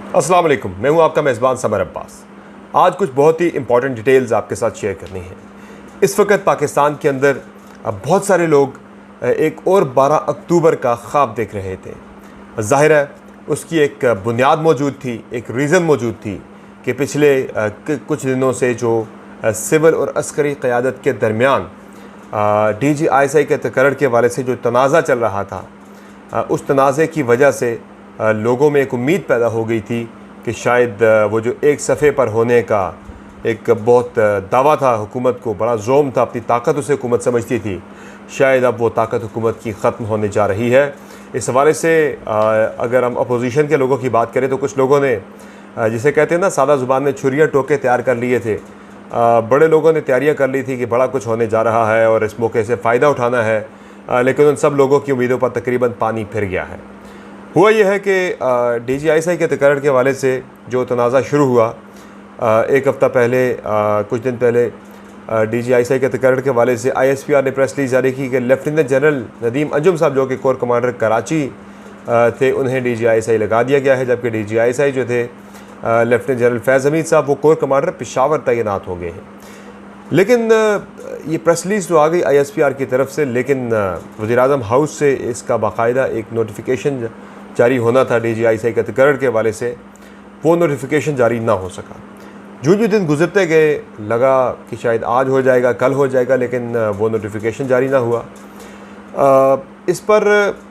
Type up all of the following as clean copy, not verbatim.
अस्सलाम वालेकुम, मैं हूं आपका मेज़बान समर अब्बास। आज कुछ बहुत ही इंपॉर्टेंट डिटेल्स आपके साथ शेयर करनी है। इस वक्त पाकिस्तान के अंदर बहुत सारे लोग एक और 12 अक्टूबर का ख्वाब देख रहे थे। ज़ाहिर है उसकी एक बुनियाद मौजूद थी, एक रीज़न मौजूद थी कि पिछले कुछ दिनों से जो सिविल और अस्करी क़यादत के दरमियान DGISI के तकर्रर के हवाले से जो तनाज़ा चल रहा था, उस तनाज़े की वजह से लोगों में एक उम्मीद पैदा हो गई थी कि शायद वो जो एक सफ़े पर होने का एक बहुत दावा था हुकूमत को, बड़ा ज़ोम था, अपनी ताकत उसे हुकूमत समझती थी, शायद अब वो ताकत हुकूमत की ख़त्म होने जा रही है। इस हवाले से अगर हम अपोजिशन के लोगों की बात करें तो कुछ लोगों ने जिसे कहते हैं ना सादा ज़ुबान में छुरियाँ टोके तैयार कर लिए थे। बड़े लोगों ने तैयारियाँ कर ली थी कि बड़ा कुछ होने जा रहा है और इस मौके से फ़ायदा उठाना है, लेकिन उन सब लोगों की उम्मीदों पर तकरीबन पानी फिर गया है। हुआ यह है कि DGISI के तकर्रर के हवाले से जो तनाज़ा शुरू हुआ एक हफ़्ता पहले, कुछ दिन पहले DGISI के तकर्रर के हवाले से ISPR ने प्रेस रिलीज़ जारी की कि लेफ्टिनेंट जनरल नदीम अंजुम साहब जो कि कोर कमांडर कराची थे, उन्हें DGISI लगा दिया गया है, जबकि DGISI जो थे लेफ्टिनेंट जनरल फैज़ हमीद साहब वो कोर कमांडर पेशावर तैनात हो गए हैं। लेकिन ये प्रेस रिलीज़ तो आ गई ISPR की तरफ से, लेकिन वज़ीर-ए-आज़म हाउस से इसका बाकायदा एक नोटिफिकेशन जारी होना था DGISI के तकर्रर के हवाले से, वो नोटिफिकेशन जारी ना हो सका। जो दिन गुजरते गए लगा कि शायद आज हो जाएगा, कल हो जाएगा, लेकिन वो नोटिफिकेशन जारी ना हुआ। इस पर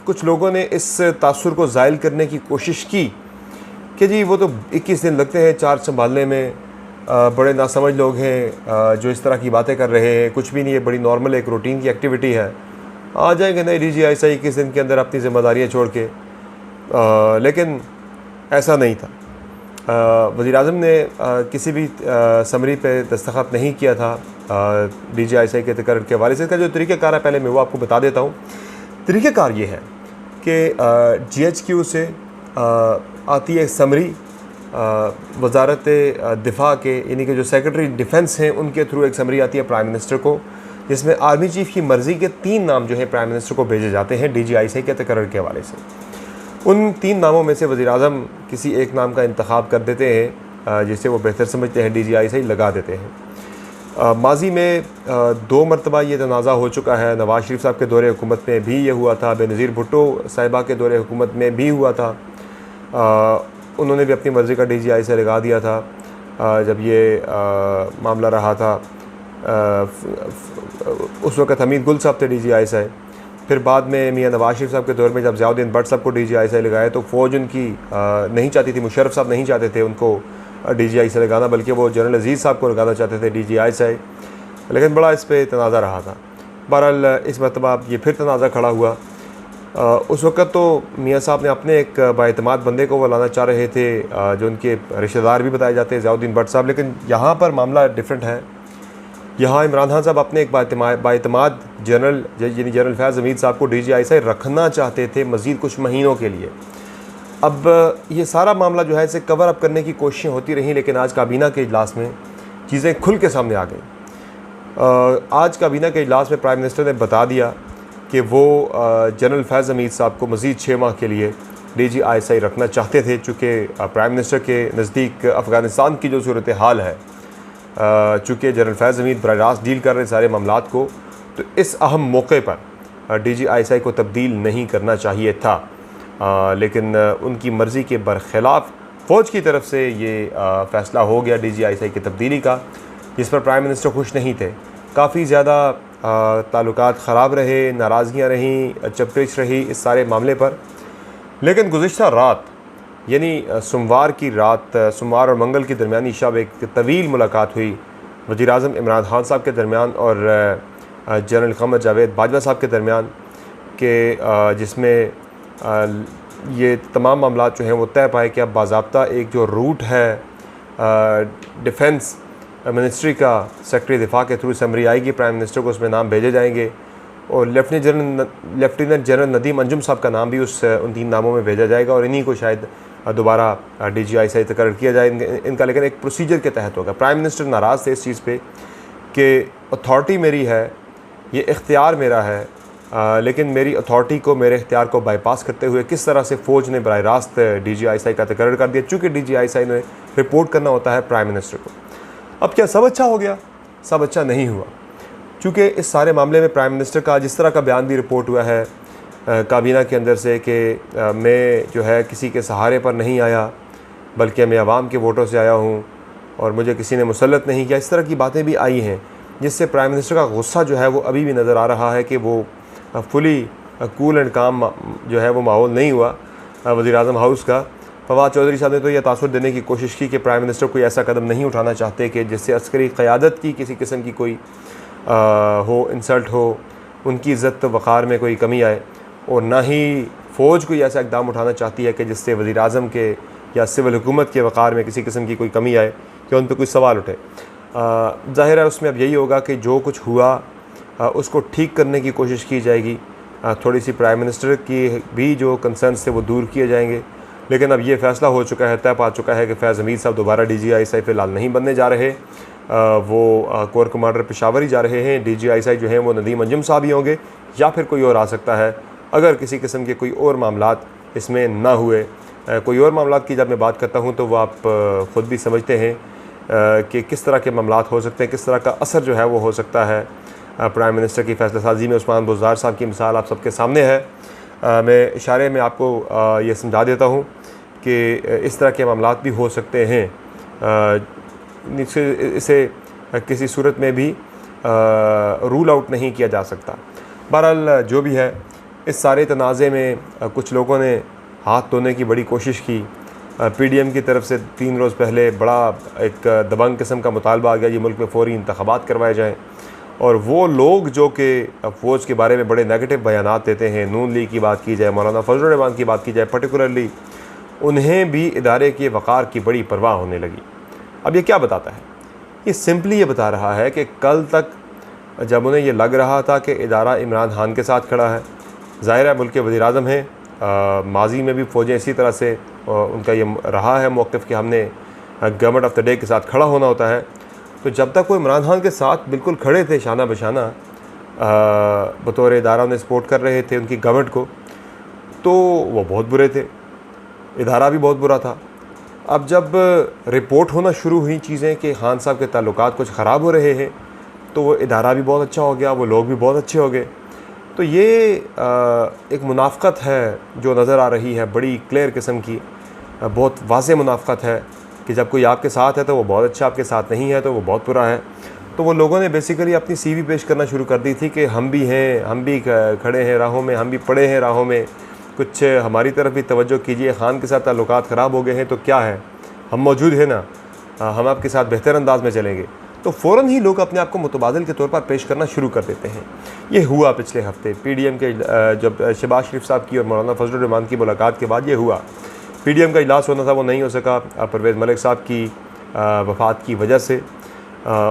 कुछ लोगों ने इस तासुर को ज़ायल करने की कोशिश की कि जी वो तो 21 दिन लगते हैं चार्ज संभालने में, बड़े नासमझ लोग हैं जो इस तरह की बातें कर रहे हैं, कुछ भी नहीं है, बड़ी नॉर्मल एक रूटीन की एक्टिविटी है, आ जाएंगे नए DGISI 21 दिन के अंदर अपनी ज़िम्मेदारियाँ छोड़ के। लेकिन ऐसा नहीं था। वज़ीर-ए-आज़म ने किसी भी समरी पे दस्तखत नहीं किया था DGISI के तकर्रर के हवाले से। इसका जो तरीक़ाकार है पहले मैं वो आपको बता देता हूँ। तरीक़ाकार ये है कि GHQ से आती है समरी, वज़ारत दिफ़ा के यानी कि जो सेक्रेटरी डिफेंस हैं उनके थ्रू एक समरी आती है प्राइम मिनिस्टर को, जिसमें आर्मी चीफ़ की मर्ज़ी के 3 नाम जो है प्राइम मिनिस्टर को भेजे जाते हैं DGISI के तकर्रर के हवाले से। उन 3 नामों में से वज़ीर-ए-आज़म किसी एक नाम का इंतखाब कर देते हैं जिसे वो बेहतर समझते हैं, DGISI लगा देते हैं। माजी में 2 मरतबा ये तनाज़ा हो चुका है। नवाज़ शरीफ साहब के दौरे हुकूमत में भी ये हुआ था, बेनज़ीर भुट्टो साहिबा के दौरे हुकूमत में भी हुआ था। उन्होंने भी अपनी मर्ज़ी का DGISI लगा दिया था जब ये मामला रहा था। उस वक़्त हमीद गुल साहब थे DGISI। फिर बाद में मियाँ नवाज़ शरीफ साहब के दौर में जब ज़ियाउद्दीन भट्ट साहब को DGISI लगाया तो फ़ौज उनकी नहीं चाहती थी, मुशर्रफ साहब नहीं चाहते थे उनको DGISI लगाना, बल्कि वो जनरल अजीज़ साहब को लगाना चाहते थे DGISI, लेकिन बड़ा इस पर तनाज़ा रहा था। बहरहाल इस मरतबा ये फिर तनाज़ा खड़ा हुआ। उस वक़्त तो मियाँ साहब ने अपने एक बाएतमाद बंदे को वो लाना चाह रहे थे जो उनके रिश्तेदार भी बताए जाते हैं, ज़ियाउद्दीन भट्ट साहब, लेकिन यहाँ पर मामला डिफरेंट है। यहाँ इमरान खान साहब अपने एक बाएतमाद जनरल यानी जनरल फैज़ हमीद साहब को DGISI रखना चाहते थे मज़ीद कुछ महीनों के लिए। अब ये सारा मामला जो है इसे कवर अप करने की कोशिशें होती रहीं, लेकिन आज काबीना के इजलास में चीज़ें खुल के सामने आ गई। आज काबीना के इजलास में प्राइम मिनिस्टर ने बता दिया कि वो जनरल फैज़ हमीद साहब को मज़ीद 6 माह के लिए DGISI रखना चाहते थे, चूँकि प्राइम मिनिस्टर के नज़दीक अफ़गानिस्तान की जो सूरत हाल है, चूँकि जनरल फैज़ हमीद बराह रास्त डील कर रहे सारे मामलात को, तो इस अहम मौके पर DGISI को तब्दील नहीं करना चाहिए था। लेकिन उनकी मर्ज़ी के बरख़िलाफ़ फ़ौज की तरफ से ये फ़ैसला हो गया DGISI की तब्दीली का, जिस पर प्राइम मिनिस्टर खुश नहीं थे। काफ़ी ज़्यादा ताल्लुकात ख़राब रहे, नाराज़गियाँ रहीं, चपपेच रही इस सारे मामले पर। लेकिन गुज़िश्ता रात यानी सोमवार की रात, सोमवार और मंगल की दरमियानी शब एक तवील मुलाकात हुई वज़ीर-ए-आज़म इमरान खान साहब के दरमियान और जनरल क़मर जावेद बाजवा साहब के दरमियान के, जिसमें ये तमाम मामलात जो हैं वो तय पाए कि अब बाज़ाब्ता एक जो रूट है डिफेंस मिनिस्ट्री का, सेक्रेटरी दिफा के थ्रू समरी आएगी प्राइम मिनिस्टर को, उसमें नाम भेजे जाएंगे और लेफ्टिनेंट जनरल नदीम अंजुम साहब का नाम भी उन 3 नामों में भेजा जाएगा और इन्हीं को शायद दोबारा DGISI तकर्रर किया जाए इनका, लेकिन एक प्रोसीजर के तहत होगा। प्राइम मिनिस्टर नाराज़ थे इस चीज़ पे कि अथॉरिटी मेरी है, ये इख्तियार मेरा है, लेकिन मेरी अथॉरिटी को, मेरे इख्तियार को बाईपास करते हुए किस तरह से फ़ौज ने बराह रास्त DGISI का तकर्र कर दिया, चूँकि DGISI ने रिपोर्ट करना होता है प्राइम मिनिस्टर को। अब क्या सब अच्छा हो गया? सब अच्छा नहीं हुआ, चूँकि इस सारे मामले में प्राइम मिनिस्टर का जिस तरह का बयान भी रिपोर्ट हुआ है काबीना के अंदर से कि मैं जो है किसी के सहारे पर नहीं आया, बल्कि मैं आवाम के वोटों से आया हूँ और मुझे किसी ने मुसल्लत नहीं किया, इस तरह की बातें भी आई हैं, जिससे प्राइम मिनिस्टर का गुस्सा जो है वो अभी भी नज़र आ रहा है कि वो फुली कूल एंड काम जो है वो माहौल नहीं हुआ वज़ीर-ए-आज़म हाउस का। फवाद चौधरी साहब ने तो यह तासुर देने की कोशिश की कि प्राइम मिनिस्टर कोई ऐसा कदम नहीं उठाना चाहते कि जिससे अस्करी क़यादत की किसी किस्म की कोई हो, इंसल्ट हो, उनकी इज़्ज़त वक़ार में कोई कमी आए, और ना ही फ़ौज कोई ऐसा इक़दाम उठाना चाहती है कि जिससे वज़ीर-ए-आज़म के या सिविल हुकूमत के वक़ार में किसी किस्म की कोई कमी आए कि उन पर कोई सवाल उठे। ज़ाहिर है उसमें अब यही होगा कि जो कुछ हुआ उसको ठीक करने की कोशिश की जाएगी, थोड़ी सी प्राइम मिनिस्टर की भी जो कंसर्न्स थे वो दूर किए जाएंगे। लेकिन अब ये फ़ैसला हो चुका है, तय पा चुका है कि फैज़ हमीद साहब दोबारा DGISI फ़िलहाल नहीं बनने जा रहे, वो कोर कमांडर पेशावर ही जा रहे हैं। DGISI जो हैं वो नदीम अंजुम साहब ही होंगे या फिर कोई और आ सकता है, अगर किसी किस्म के कोई और मामलात इसमें ना हुए। कोई और मामलात की जब मैं बात करता हूँ तो वो आप ख़ुद भी समझते हैं कि किस तरह के मामलात हो सकते हैं, किस तरह का असर जो है वो हो सकता है प्राइम मिनिस्टर की फ़ैसला साजी में। उस्मान बुज़दार साहब की मिसाल आप सबके सामने है। मैं इशारे में आपको ये समझा देता हूँ कि इस तरह के मामलात भी हो सकते हैं, इसे किसी सूरत में भी रूल आउट नहीं किया जा सकता। बहरहाल जो भी है, इस सारे तनाज़े में कुछ लोगों ने हाथ धोने की बड़ी कोशिश की। PDM की तरफ से 3 रोज़ पहले बड़ा एक दबंग किस्म का मुतालबा आ गया, ये मुल्क में फ़ौरी इंतख़ाबात करवाए जाएँ, और वो लोग जो कि फ़ौज के बारे में बड़े नेगेटिव बयानात देते हैं, नून लीग की बात की जाए, मौलाना फजल रहमान की बात की जाए पर्टिकुलरली, उन्हें भी इदारे के वक़ार की बड़ी परवाह होने लगी। अब ये क्या बताता है? ये सिंपली ये बता रहा है कि कल तक जब उन्हें ये लग रहा था कि इदारा इमरान खान के साथ खड़ा है, ज़ाहिर है मुल्क के वज़ीर-ए-आज़म हैं, माजी में भी फ़ौजें इसी तरह से उनका ये रहा है मौक़िफ़ कि हमने गवर्नमेंट ऑफ द डे के साथ खड़ा होना होता है। तो जब तक वो इमरान खान के साथ बिल्कुल खड़े थे शाना बशाना, बतौर इदारा उन्हें सपोर्ट कर रहे थे उनकी गवर्नमेंट को, तो वो बहुत बुरे थे, इदारा भी बहुत बुरा था। अब जब रिपोर्ट होना शुरू हुई चीज़ें कि खान साहब के ताल्लुकात कुछ ख़राब हो रहे हैं, तो वो इदारा भी बहुत अच्छा हो गया, वो लोग भी बहुत अच्छे हो गए। तो ये एक मुनाफ़क़त है जो नज़र आ रही है, बड़ी क्लियर किस्म की, बहुत वाज़ेह मुनाफ़क़त है कि जब कोई आपके साथ है तो वो बहुत अच्छा, आपके साथ नहीं है तो वो बहुत बुरा है। तो वो लोगों ने बेसिकली अपनी CV पेश करना शुरू कर दी थी कि हम भी हैं, हम भी खड़े हैं राहों में, हम भी पड़े हैं राहों में, कुछ हमारी तरफ भी तवज्जो कीजिए, खान के साथ ताल्लुकात ख़राब हो गए हैं तो क्या है, हम मौजूद हैं ना, हम आपके साथ बेहतर अंदाज में चलेंगे। तो फ़ौरन ही लोग अपने आप को मुतबादिल के तौर पर पेश करना शुरू कर देते हैं। ये हुआ पिछले हफ़्ते PDM के जब शहबाज शरीफ साहब की और मौलाना फजल रहमान की मुलाकात के बाद ये हुआ। PDM का इजलास होना था वो नहीं हो सका परवेज़ मलिक साहब की वफ़ात की वजह से।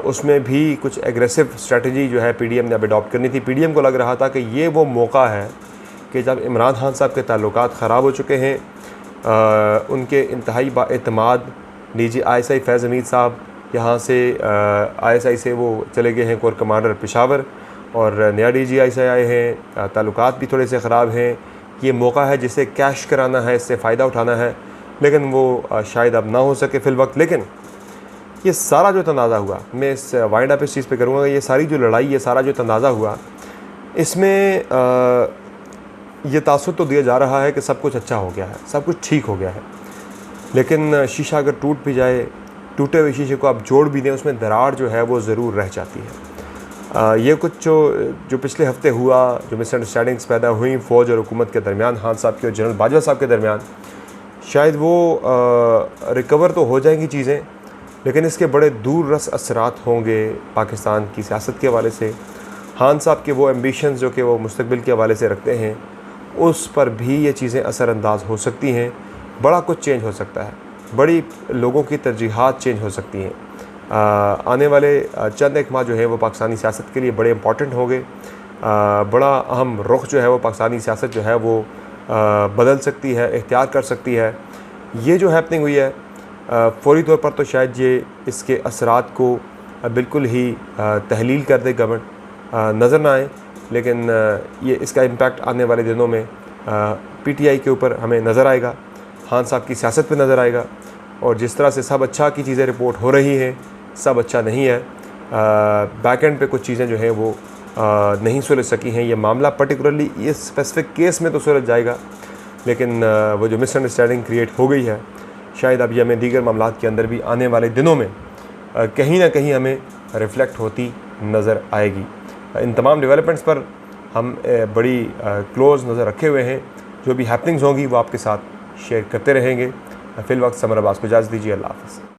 उसमें भी कुछ एग्रेसिव स्ट्रेटजी जो है PDM ने अब अडॉप्ट करनी थी। PDM को लग रहा था कि ये वो मौका है कि जब इमरान खान साहब के ताल्लुकात ख़राब हो चुके हैं, उनके इंतहाई बाएतमाद DGISI फैज़ हमीद साहब यहाँ से ISI से वो चले गए हैं कोर कमांडर पेशावर, और नया DGISI आए हैं, ताल्लुकात भी थोड़े से ख़राब हैं। ये मौका है जिसे कैश कराना है, इससे फ़ायदा उठाना है, लेकिन वो शायद अब ना हो सके फ़िल वक्त। लेकिन ये सारा जो तनाज़ा हुआ, मैं इस वाइंड अप इस चीज़ पे करूँगा, ये सारी जो लड़ाई, ये सारा जो तनाज़ा हुआ, इसमें ये तासुर तो दिया जा रहा है कि सब कुछ अच्छा हो गया है, सब कुछ ठीक हो गया है। लेकिन शीशा अगर टूट भी जाए, टूटे हुए शीशे को आप जोड़ भी दें, उसमें दरार जो है वो ज़रूर रह जाती है। ये कुछ जो पिछले हफ्ते हुआ, जो मिसअंडरस्टैंडिंग्स पैदा हुई फ़ौज और हुकूमत के दरमियान, खान साहब के और जनरल बाजवा साहब के दरमियान, शायद वो रिकवर तो हो जाएंगी चीज़ें, लेकिन इसके बड़े दूर रस असरात होंगे पाकिस्तान की सियासत के हवाले से। खान साहब के वो एम्बिशंस जो कि वो मुस्तकबिल के हवाले से रखते हैं, उस पर भी ये चीज़ें असरअंदाज हो सकती हैं। बड़ा कुछ चेंज हो सकता है, बड़ी लोगों की तरजीहात चेंज हो सकती हैं। आने वाले चंद एक माह जो है वो पाकिस्तानी सियासत के लिए बड़े इंपॉर्टेंट होंगे। बड़ा अहम रुख जो है वो पाकिस्तानी सियासत जो है वो बदल सकती है, इख्तियार कर सकती है। ये जो हैपनिंग हुई है, फ़ौरी तौर पर तो शायद ये इसके असरात को बिल्कुल ही तहलील कर दे गवर्नमेंट, नज़र ना आए, लेकिन ये इसका इम्पैक्ट आने वाले दिनों में PTI के ऊपर हमें नज़र आएगा, खान साहब की सियासत पे नज़र आएगा। और जिस तरह से सब अच्छा की चीज़ें रिपोर्ट हो रही हैं, सब अच्छा नहीं है। बैक एंड पे कुछ चीज़ें जो हैं वो नहीं सुलझ सकी हैं। ये मामला पर्टिकुलरली ये स्पेसिफिक केस में तो सुलझ जाएगा, लेकिन वो जो मिसअंडरस्टैंडिंग क्रिएट हो गई है, शायद अब ये हमें दीगर मामलात के अंदर भी आने वाले दिनों में कहीं ना कहीं हमें रिफ़्लेक्ट होती नज़र आएगी। इन तमाम डेवलपमेंट्स पर हम बड़ी क्लोज़ नज़र रखे हुए हैं। जो भी हैपनिंग्स होंगी वो आपके साथ शेयर करते रहेंगे। फिल वक्त समर अब्बास को इजाज़त दीजिए। अल्लाह हाफ़िज़।